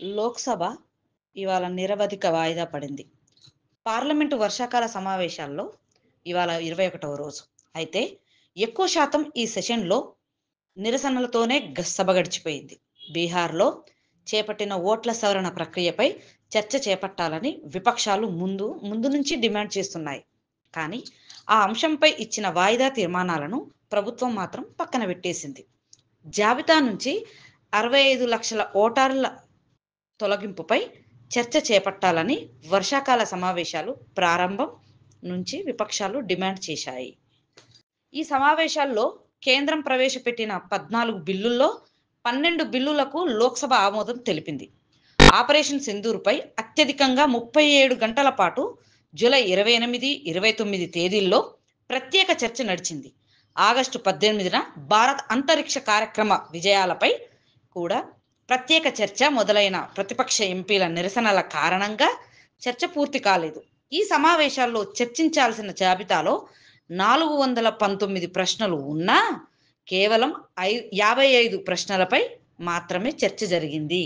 లోక్‌సభ ఇవాళ నిరవధిక వాయిదా పడింది. పార్లమెంటు వర్షాకాల సమావేశాల్లో ఇవాళ 21వ రోజు. అయితే ఎక్కువ శాతం ఈ సెషన్‌లో నిరసనలతోనే సభ గడిచిపోయింది. బీహార్‌లో చేపట్టిన ఓట్ల సవరణ ప్రక్రియపై చర్చ చేపట్టాలని విపక్షాలు ముందు ముందు నుంచి డిమాండ్ చేస్తున్నాయి. కానీ ఆ అంశంపై ఇచ్చిన వాయిదా తీర్మానాలను ప్రభుత్వం మాత్రం పక్కన పెట్టేసింది. జాబితా నుంచి 65 లక్షల ఓటర్ల తొలగింపుపై చర్చ చేపట్టాలని వర్షాకాల సమావేశాలు ప్రారంభం నుంచి విపక్షాలు డిమాండ్ చేశాయి. ఈ సమావేశాల్లో కేంద్రం ప్రవేశపెట్టిన 14 బిల్లుల్లో 12 బిల్లులకు లోక్సభ ఆమోదం తెలిపింది. ఆపరేషన్ సింధూర్పై అత్యధికంగా 37 గంటల పాటు జూలై 28, 29 తేదీల్లో ప్రత్యేక చర్చ నడిచింది. ఆగస్టు 18న భారత్ అంతరిక్ష కార్యక్రమ విజయాలపై కూడా ప్రత్యేక చర్చ మొదలైన ప్రతిపక్ష ఎంపీల నిరసనల కారణంగా చర్చ పూర్తి కాలేదు. ఈ సమావేశాల్లో చర్చించాల్సిన జాబితాలో 419 ప్రశ్నలు ఉన్నా కేవలం 55 ప్రశ్నలపై మాత్రమే చర్చ జరిగింది.